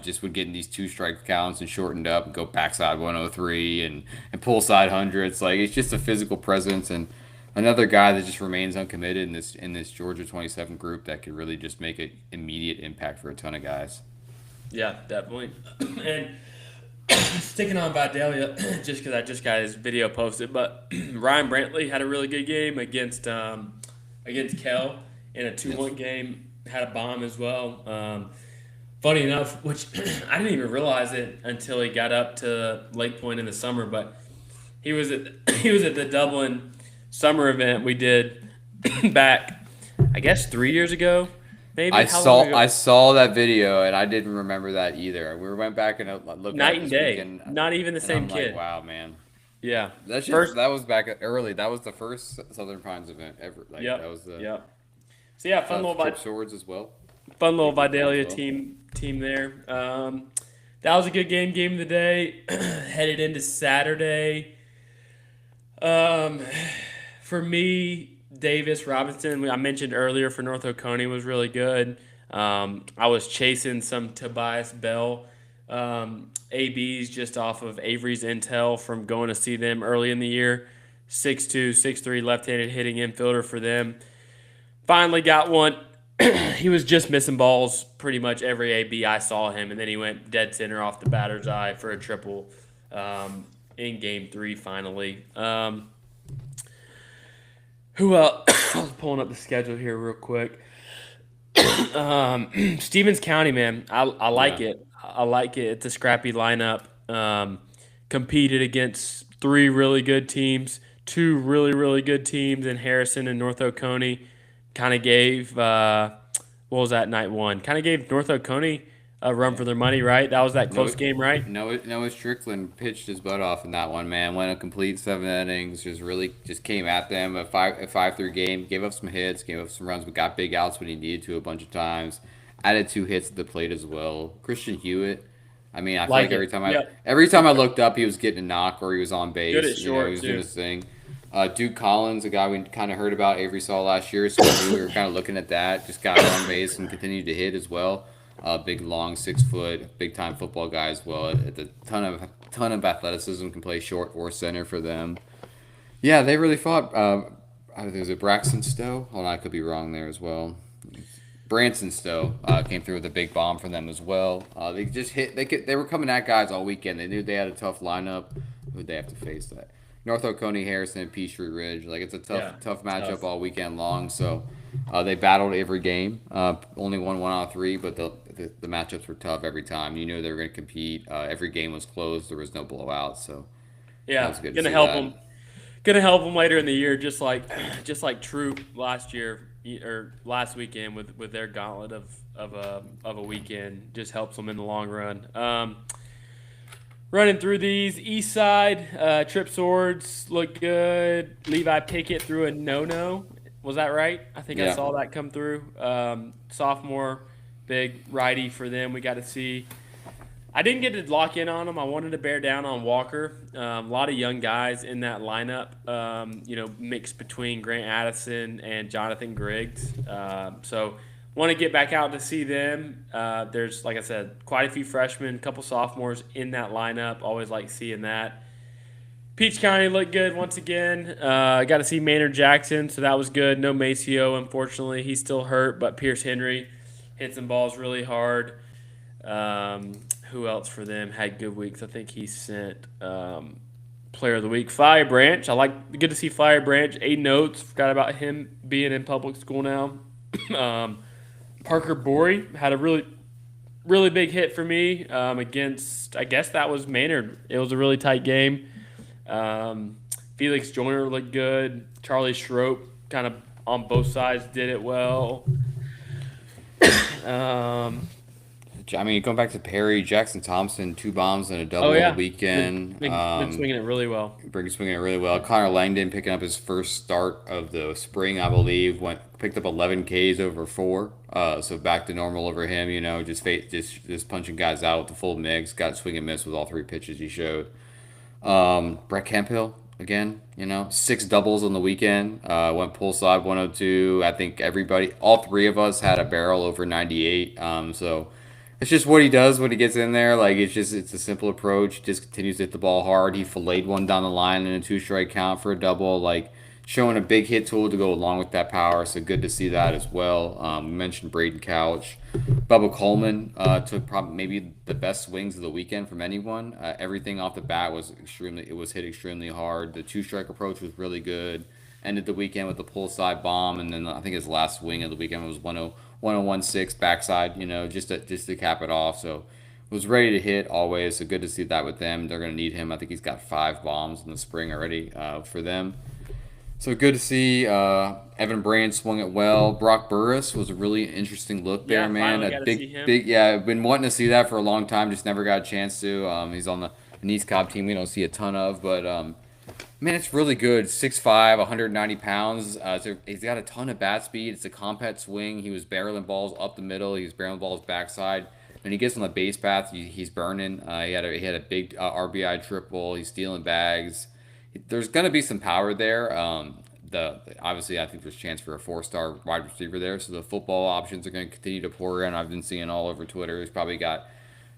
Just would get in these two strike counts and shortened up and go backside 103 and pull side hundreds. Like it's just a physical presence and another guy that just remains uncommitted in this Georgia 27 group that could really just make an immediate impact for a ton of guys. Yeah, definitely. And sticking on Vidalia, just because I just got his video posted, but Ryan Brantley had a really good game against Kel in a two Yes. one game. Had a bomb as well. Funny enough, which I didn't even realize it until he got up to Lake Point in the summer, but he was at he was at the Dublin summer event we did back, I guess 3 years ago, maybe. I How long saw ago? I saw that video and I didn't remember that either. We went back and looked at Night it and this day. weekend, Not even the and I'm same like, kid. wow, man. Yeah. That First. was back early. That was the first Southern Pines event ever. Like that Yep. was the Yep. So yeah, Trip Swords as well. fun little Big as Vidalia well. team there. That was a good game of the day. Headed into Saturday. Um, for me, Davis Robinson, I mentioned earlier for North Oconee was really good. I was chasing some Tobias Bell ABs just off of Avery's intel from going to see them early in the year. 6'2", 6'3", left-handed hitting infielder for them. Finally got one. He was just missing balls pretty much every AB I saw him, and then he went dead center off the batter's eye for a triple in game 3 finally. Who else? I was pulling up the schedule here real quick. Stevens County, man, I like Yeah. it. I like it. It's a scrappy lineup. Competed against 3 really good teams, 2 really, really good teams in Harrison and North Oconee. Kind of gave, what was that night one? Kind of gave North Oconee a run for their money, right? That was that No, close game, right? Noah Strickland pitched his butt off in that one, man. Went a complete 7 innings. Just came at them a 5-3 game. Gave up some hits, gave up some runs, but got big outs when he needed to a bunch of times. added 2 hits at the plate as well. Christian Hewitt. I mean, I feel Like like it. Yep. every time I looked up, he was getting a knock or he was on Good base. at You know, he short was doing too. his thing. Duke Collins, a guy we kind of heard about, Avery saw last year, so we knew we were kind of looking at that. Just got on base and continued to hit as well. Big, long, 6 foot, big time football guy as well. At a ton of athleticism, can play short or center for them. Yeah, they really fought. I think it was Braxton Stowe. Hold on, I could be wrong there as well. Branson Stowe came through with a big bomb for them as well. They just hit. They were coming at guys all weekend. They knew they had a tough lineup. Who'd they have to face? That North Oconee, Harrison, and Peachtree Ridge. Like it's a Yeah. tough matchup Tough. all weekend long. So they battled every game. Only won 1 out of 3, but the matchups were tough every time. You knew they were going to compete. Every game was close. There was no blowout. So that Yeah. was good to Gonna see help that. them. Gonna help them later in the year, just like Troop last year or last weekend with their gauntlet of a weekend. Just helps them in the long run. Running through these, East Side, Trip Swords look good. Levi Pickett threw a no. Was that right? I think I Yeah. saw that come through. Sophomore, big righty for them. We got to see. I didn't get to lock in on him. I wanted to bear down on Walker. A lot of young guys in that lineup, mixed between Grant Addison and Jonathan Griggs. So want to get back out to see them. There's, like I said, quite a few freshmen, a couple sophomores in that lineup. Always like seeing that. Peach County looked good once again. Got to see Maynard Jackson, so that was good. No Maceo, unfortunately. He's still hurt, but Pierce Henry hit some balls really hard. Um, who else for them had good weeks? I think he sent Player of the Week. Fire Branch. Good to see Fire Branch. Aiden Oates. Forgot about him being in public school now. Parker Borey had a really big hit for me against, I guess that was Maynard. It was a really tight game. Felix Joyner looked good. Charlie Schroep kind of on both sides did it well. I mean, going back to Perry, Jackson Thompson, 2 bombs and a double Oh on the yeah, weekend. been swinging it really well. Swinging it really well. Connor Langdon picking up his first start of the spring, I believe. Picked up 11 Ks over 4. So back to normal over him. You know, just punching guys out with the full mix. Got swing and miss with all 3 pitches he showed. Brett Camphill again. You know, 6 doubles on the weekend. Went pull side 102. I think all 3 of us had a barrel over 98. So. It's just what he does when he gets in there. Like it's a simple approach. Just continues to hit the ball hard. He filleted one down the line in a 2-strike count for a double. Like showing a big hit tool to go along with that power. So good to see that as well. We mentioned Braden Couch, Bubba Coleman took probably maybe the best swings of the weekend from anyone. Everything off the bat was hit extremely hard. The 2-strike approach was really good. Ended the weekend with a pull side bomb, and then I think his last swing of the weekend was 1016 backside, just to cap it off. So was ready to hit always. So good to see that with them. They're going to need him. I think he's got 5 bombs in the spring already for them. So good to see Evan Brand swung it well. Brock Burris was a really interesting look there, Yeah, man. finally A got to see him. I've been wanting to see that for a long time. Just never got a chance to. He's on the East Cobb team we don't see a ton of, but man, it's really good. 6'5", 190 pounds. So he's got a ton of bat speed. It's a compact swing. He was barreling balls up the middle. He was barreling balls backside. When he gets on the base path, he's burning. He had a big RBI triple. He's stealing bags. There's going to be some power there. Obviously, I think there's a chance for a 4-star wide receiver there. So the football options are going to continue to pour in. I've been seeing all over Twitter. He's probably got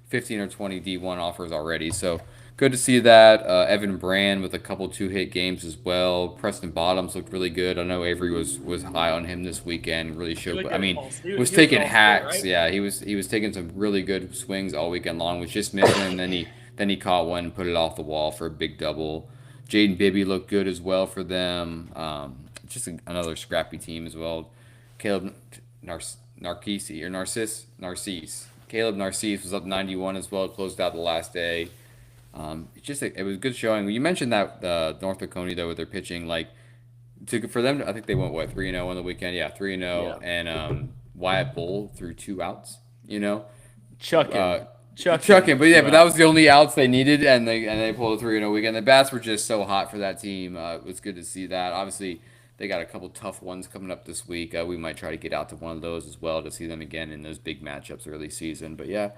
15 or 20 D1 offers already. So good to see that. Evan Brand with a couple 2-hit games as well. Preston Bottoms looked really good. I know Avery was high on him this weekend. Really showed. I mean, was taking hacks. Right? Yeah, he was taking some really good swings all weekend long. Was just missing, and then he caught one, and put it off the wall for a big double. Jaden Bibby looked good as well for them. Just another scrappy team as well. Caleb Narcisse. Caleb Narcisse was up 91 as well. Closed out the last day. It was good showing. You mentioned that North Oconee though with their pitching, like for them, I think they went 3-0 on the weekend. Yeah, 3-0, Yeah. and Wyatt Bull threw 2 outs. Chucking. Chucking, but yeah, but that was the only outs they needed, and they pulled a 3-0 weekend. The bats were just so hot for that team. It was good to see that. Obviously, they got a couple tough ones coming up this week. We might try to get out to one of those as well to see them again in those big matchups early season. But yeah,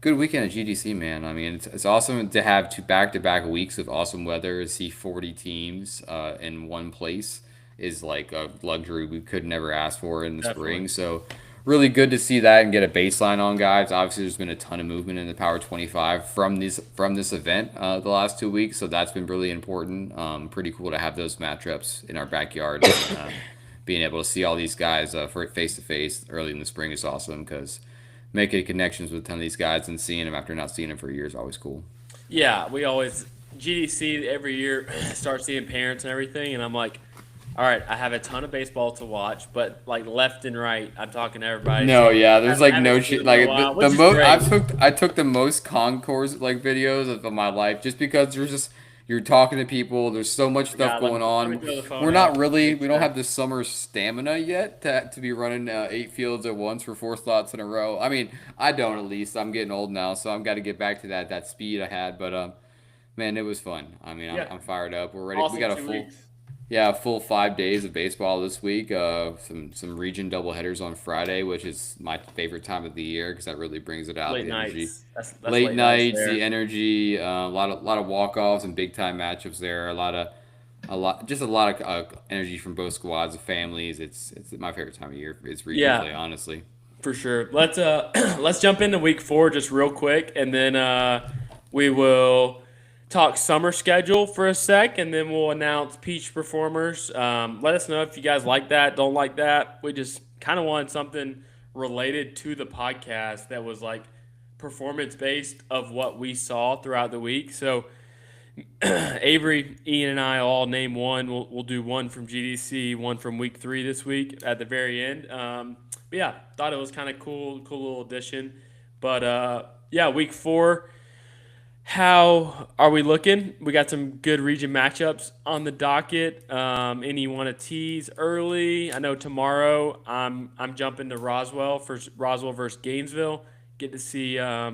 good weekend at GDC, man. I mean, it's awesome to have two back-to-back weeks of awesome weather. See 40 teams in one place is like a luxury we could never ask for in the Definitely. spring. So really good to see that and get a baseline on guys. Obviously, there's been a ton of movement in the Power 25 from this event the last 2 weeks, so that's been really important. Pretty cool to have those matchups in our backyard. And, being able to see all these guys for face to face early in the spring is awesome because making connections with a ton of these guys and seeing them after not seeing them for years is always cool. Yeah, we always GDC every year start seeing parents and everything, and I'm like, all right, I have a ton of baseball to watch, but like left and right, I'm talking to everybody. No, So yeah, there's like haven't no seen shit. them in a Like while, the which is most great. I took the most concourse like videos of my life just because there's just you're talking to people. There's so much stuff God, going let me on. throw the phone We're not up. really Make we don't sure. have the summer stamina yet to be running 8 fields at once for 4 slots in a row. I mean, I don't at least. I'm getting old now, so I'm got to get back to that speed I had. But man, it was fun. I mean, Yeah, I'm fired up. We're ready. We awesome got a 2 weeks. full 5 days of baseball this week. Some region doubleheaders on Friday, which is my favorite time of the year because that really brings it out Late the energy. nights. That's Late late nights nights, the there. energy, lot of walk offs and big time matchups there. A lot of energy from both squads of families. It's my favorite time of year. It's region Yeah, play, honestly. for sure. Let's let's jump into week 4 just real quick, and then we will talk summer schedule for a sec, and then we'll announce Peach performers. Let us know if you guys like that, don't like that. We just kind of wanted something related to the podcast that was like performance based of what we saw throughout the week. So Avery, Ian, and I all name one. We'll do one from GDC, one from week 3 this week at the very end. But yeah, thought it was kind of cool little addition. But yeah, week 4. How are we looking? We got some good region matchups on the docket. Any you want to tease early? I know tomorrow I'm jumping to Roswell for Roswell versus Gainesville. Get to see. I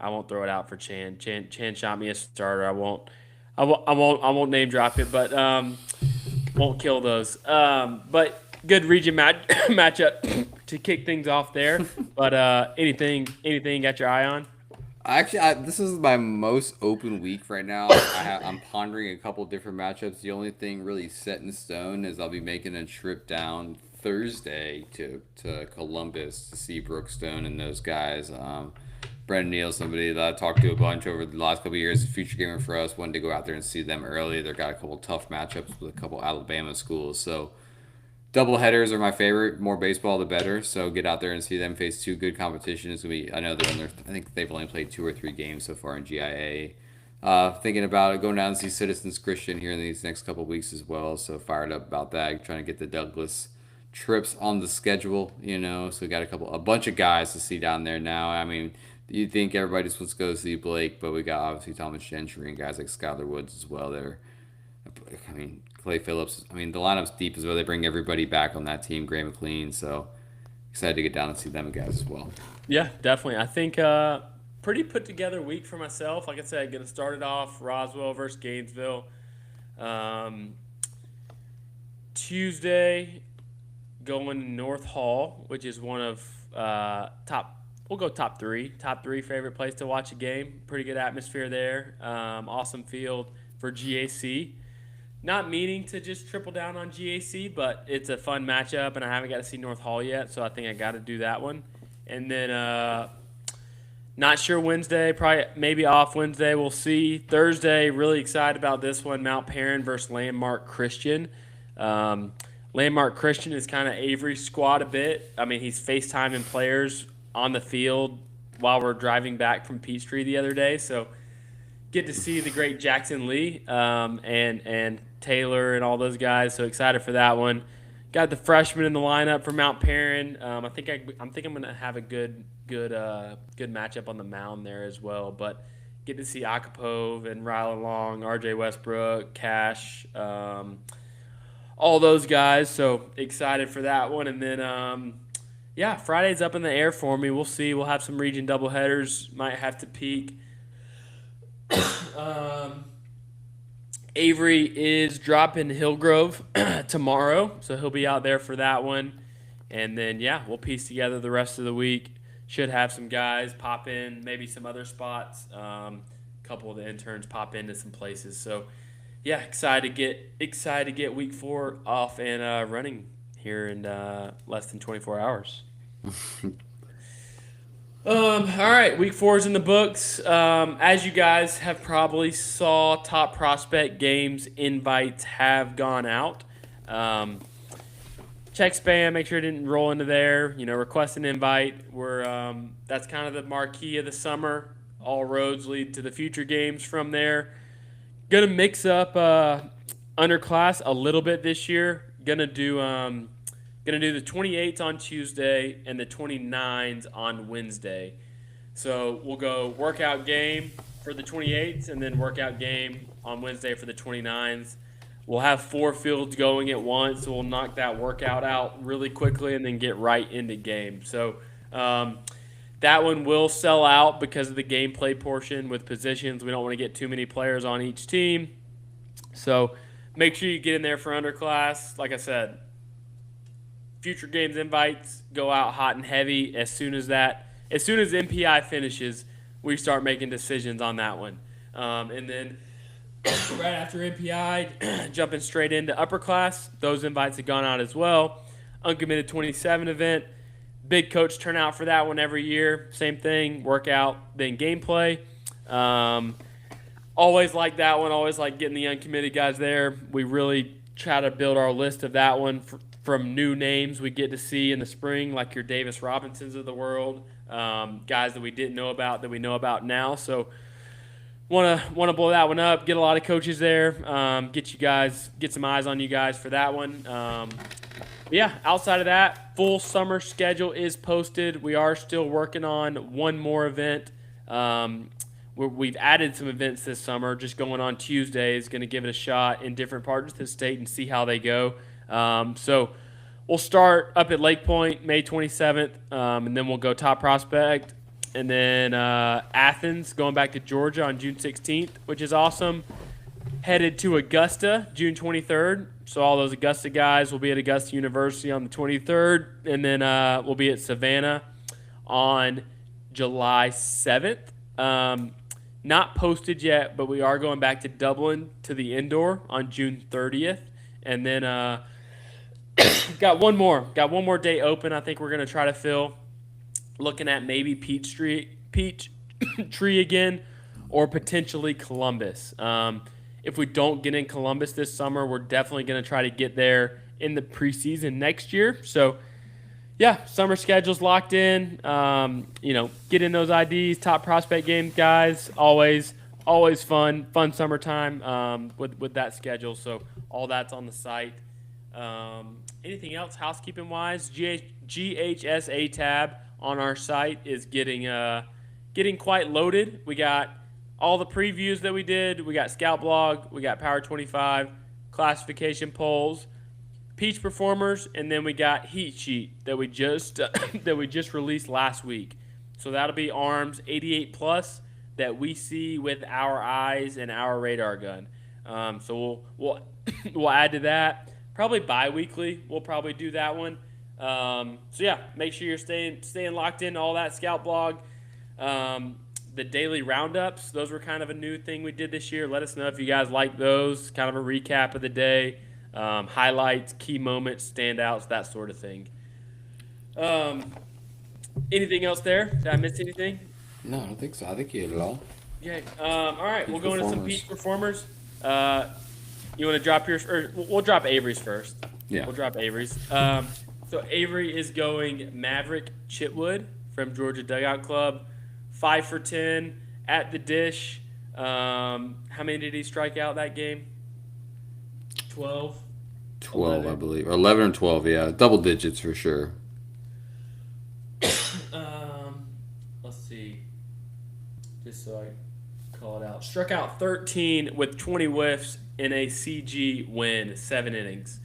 won't throw it out for Chan. Chan shot me a starter. I won't name drop it, but won't kill those. But good region matchup to kick things off there. But anything you got your eye on? Actually, this is my most open week right now. I'm pondering a couple different matchups. The only thing really set in stone is I'll be making a trip down Thursday to Columbus to see Brookstone and those guys. Brendan Neal, somebody that I talked to a bunch over the last couple of years, a future gamer for us. Wanted to go out there and see them early. They've got a couple tough matchups with a couple Alabama schools. So double headers are my favorite. More baseball, the better. So get out there and see them face two good competitions. I know they're in their. I think they've only played 2 or 3 games so far in GIA. Thinking about it, going down to see Citizens Christian here in these next couple of weeks as well. So fired up about that. Trying to get the Douglas trips on the schedule. So we got a bunch of guys to see down there now. I mean, you think everybody's supposed to go see Blake, but we got obviously Thomas Gentry and guys like Skylar Woods as well. I mean, Clay Phillips. I mean, the lineup's deep as well. They bring everybody back on that team. Gray McLean. So excited to get down and see them guys as well. Yeah, definitely. I think pretty put together week for myself. Like I said, gonna start it off Roswell versus Gainesville. Um, Tuesday going to North Hall, which is one of top. We'll go top three favorite place to watch a game. Pretty good atmosphere there. Awesome field for GAC. Not meaning to just triple down on GAC, but it's a fun matchup, and I haven't got to see North Hall yet, so I think I got to do that one. And then not sure Wednesday, probably maybe off Wednesday. We'll see. Thursday, really excited about this one. Mount Perrin versus Landmark Christian. Landmark Christian is kind of Avery's squad a bit. I mean, he's FaceTiming players on the field while we're driving back from Peachtree the other day. So get to see the great Jackson Lee and Taylor and all those guys. So excited for that one. Got the freshman in the lineup for Mount Perrin. I think I'm gonna have a good matchup on the mound there as well. But get to see Akapov and Rylan Long, R.J. Westbrook, Cash, all those guys. So excited for that one. And then yeah, Friday's up in the air for me. We'll see. We'll have some region doubleheaders. Might have to peak Avery is dropping Hillgrove tomorrow, so he'll be out there for that one. And then, yeah, we'll piece together the rest of the week. Should have some guys pop in, maybe some other spots. A couple of the interns pop into some places. So, yeah, excited to get week 4 off and running here in less than 24 hours. All right, week 4 is in the books. As you guys have probably saw, top prospect games invites have gone out. Check spam, make sure it didn't roll into there. Request an invite. That's kind of the marquee of the summer. All roads lead to the future games from there. Gonna mix up underclass a little bit this year. Gonna do the 28th on Tuesday and the 29s on Wednesday. So we'll go workout game for the 28th and then workout game on Wednesday for the 29s. We'll have 4 fields going at once, so we'll knock that workout out really quickly and then get right into game. So that one will sell out because of the gameplay portion with positions. We don't want to get too many players on each team. So make sure you get in there for underclass. Like I said, future games invites go out hot and heavy as soon as MPI finishes, we start making decisions on that one. And then right after MPI, jumping straight into upper class, those invites have gone out as well. Uncommitted 27 event, big coach turnout for that one every year. Same thing, workout, then gameplay. Always like that one, always like getting the uncommitted guys there. We really try to build our list of that one from new names we get to see in the spring, like your Davis Robinsons of the world, guys that we didn't know about that we know about now. So want to blow that one up, get a lot of coaches there, get some eyes on you guys for that one. Yeah, outside of that, full summer schedule is posted. We are still working on one more event. We've added some events this summer, just going on Tuesdays, going to give it a shot in different parts of the state and see how they go. So we'll start up at Lake Point May 27th, and then we'll go top prospect. And then Athens, going back to Georgia on June 16th, which is awesome. Headed to Augusta, June 23rd. So all those Augusta guys will be at Augusta University on the 23rd. And then we'll be at Savannah on July 7th. Not posted yet, but we are going back to Dublin to the indoor on June 30th. And then got one more day open I think we're going to try to fill. Looking at maybe Peachtree again, or potentially Columbus. If we don't get in Columbus this summer, we're definitely going to try to get there in the preseason next year. So, yeah, summer schedule's locked in. Get in those IDs, top prospect games, guys. Always fun summertime with that schedule. So all that's on the site. Anything else housekeeping-wise? GHSA tab on our site is getting quite loaded. We got all the previews that we did. We got Scout Blog. We got Power 25, classification polls, Peach Performers, and then we got Heat Sheet that we just released last week. So that'll be arms 88 plus that we see with our eyes and our radar gun. So we'll add to that. Probably bi-weekly. We'll probably do that one. So yeah, make sure you're staying locked in all that Scout Blog. The daily roundups, those were kind of a new thing we did this year. Let us know if you guys like those. Kind of a recap of the day, highlights, key moments, standouts, that sort of thing. Anything else there? Did I miss anything? No, I don't think so. I think you hit it all. Okay. All right, we'll go into some Peach Performers. You want to drop yours? Or we'll drop Avery's first. Yeah. We'll drop Avery's. So Avery is going Maverick Chitwood from Georgia Dugout Club. 5 for 10 at the dish. How many did he strike out that game? 12? 12, 11. I believe. Or 11 or 12, yeah. Double digits for sure. Let's see. Just so I call it out. Struck out 13 with 20 whiffs in a CG win, 7 innings.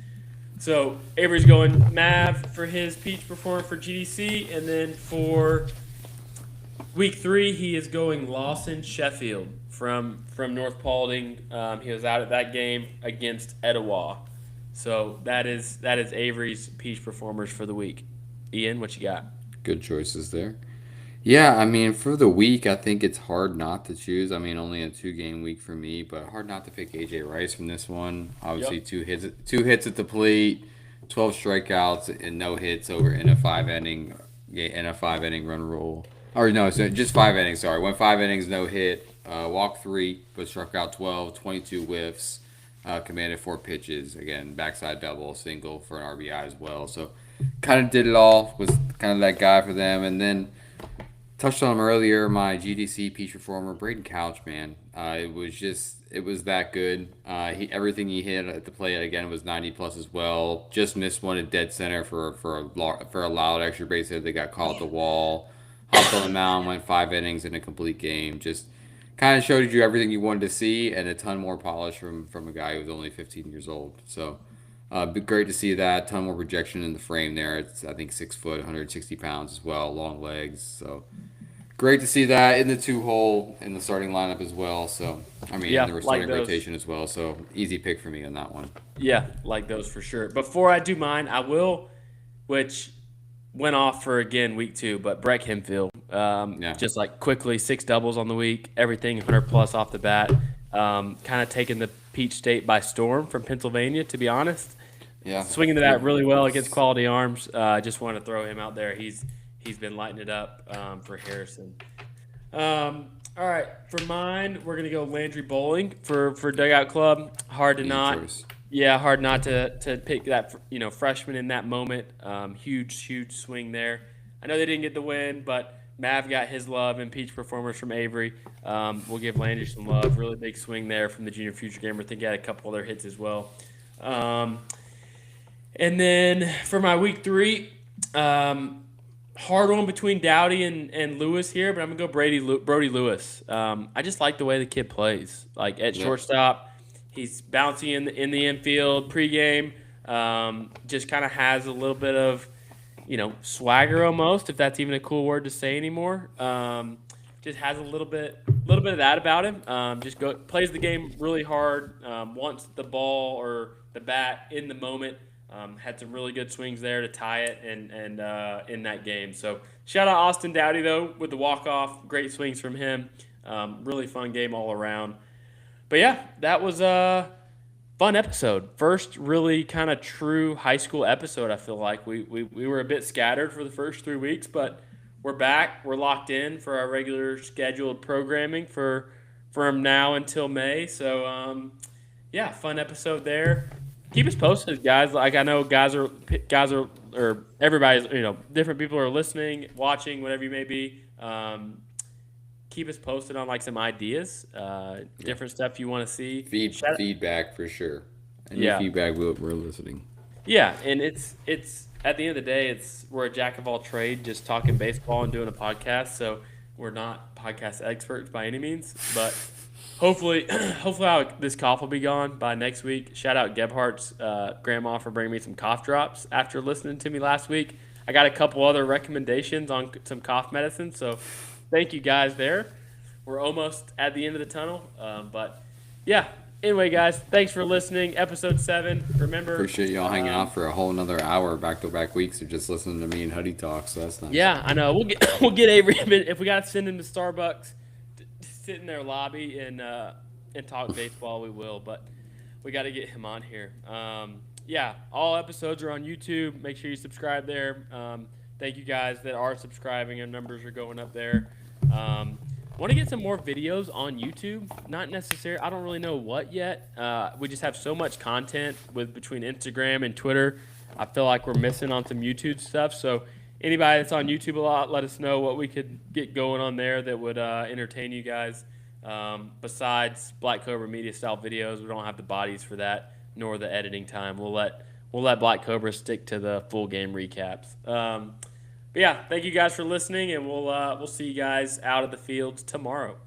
So Avery's going Mav for his Peach Performer for GDC, and then for Week 3, he is going Lawson Sheffield from North Paulding. He was out at that game against Etowah. So that is Avery's Peach Performers for the week. Ian, what you got? Good choices there. Yeah, I mean, for the week, I think it's hard not to choose. I mean, only a 2 game week for me, but hard not to pick AJ Rice from this one. Obviously, Yep. 2 hits at the plate, 12 strikeouts, and no hits over in a 5 inning run rule. Or no, so just 5 innings. Sorry, went 5 innings, no hit, walked 3, but struck out 12, 22 whiffs, commanded 4 pitches. Again, backside double, single for an RBI as well. So, kind of did it all. Was kind of that guy for them, and then. Touched on him earlier. My GDC Peach Performer, Braden Couch, man. It was that good. Everything he hit at the plate again was 90 plus as well. Just missed one at dead center for a loud extra base hit. They got called at the wall. Hopped on the mound, went 5 innings in a complete game. Just kind of showed you everything you wanted to see, and a ton more polish from a guy who was only 15 years old. So. Great to see that. Ton more projection in the frame there. It's I think 6 foot, 160 pounds as well, long legs. So great to see that in the 2 hole in the starting lineup as well. So I mean, Yeah, in the like starting those. rotation as well. So easy pick for me on that one. Yeah, like those for sure. Before I do mine, I will, which went off for again week 2, but Breck Hempfield, Yeah, just like quickly 6 doubles on the week, everything 100 plus off the bat. Kind of taking the Peach State by storm from Pennsylvania, to be honest. yeah. Swinging the bat really well against quality arms. I just want to throw him out there. He's been lighting it up for Harrison. All right, for mine, we're gonna go Landry Bowling for Dugout Club. Hard to Easy not, choice. yeah, hard not to pick that freshman in that moment. Huge swing there. I know they didn't get the win, but Mav got his love and Peach Performers from Avery. We'll give Landry some love. Really big swing there from the junior future gamer. I think he had a couple other hits as well. Um, and then for my week 3, hard one between Dowdy and Lewis here, but I'm gonna go Brody Lewis. I just like the way the kid plays. Like at Yep. shortstop, he's bouncy in the infield pregame. Just kind of has a little bit of swagger almost, if that's even a cool word to say anymore. Just has a little bit of that about him. Plays the game really hard. Wants the ball or the bat in the moment. Had some really good swings there to tie it and in that game. So shout out Austin Dowdy though with the walk off. Great swings from him. Really fun game all around. But yeah, that was a fun episode. First really kind of true high school episode. I feel like we were a bit scattered for the first 3 weeks, but we're back. We're locked in for our regular scheduled programming from now until May. So yeah, fun episode there. Keep us posted, guys. Like I know guys are or everybody's different people are listening, watching, whatever you may be. Keep us posted on like some ideas, different stuff you want to see. Feedback for sure. Any Yeah. feedback we're listening. Yeah, and it's at the end of the day, we're a jack of all trade, just talking baseball and doing a podcast. So we're not podcast experts by any means, but hopefully this cough will be gone by next week. Shout out Gebhardt's grandma for bringing me some cough drops after listening to me last week. I got a couple other recommendations on some cough medicine, so thank you guys there. We're almost at the end of the tunnel, but yeah. Anyway, guys, thanks for listening. Episode 7. Remember, Appreciate y'all hanging out for a whole another hour back to back weeks of just listening to me and Huddy talk. So that's nice. Yeah, I know. We'll get Avery if we got to send him to Starbucks, to sit in their lobby and talk baseball. We will, but we got to get him on here. Yeah, all episodes are on YouTube. Make sure you subscribe there. Thank you guys that are subscribing. Our numbers are going up there. Want to get some more videos on YouTube? Not necessarily. I don't really know what yet. We just have so much content between Instagram and Twitter. I feel like we're missing on some YouTube stuff. So anybody that's on YouTube a lot, let us know what we could get going on there that would entertain you guys. Besides Black Cobra Media style videos, we don't have the bodies for that, nor the editing time. We'll let Black Cobra stick to the full game recaps. But yeah, thank you guys for listening, and we'll see you guys out of the fields tomorrow.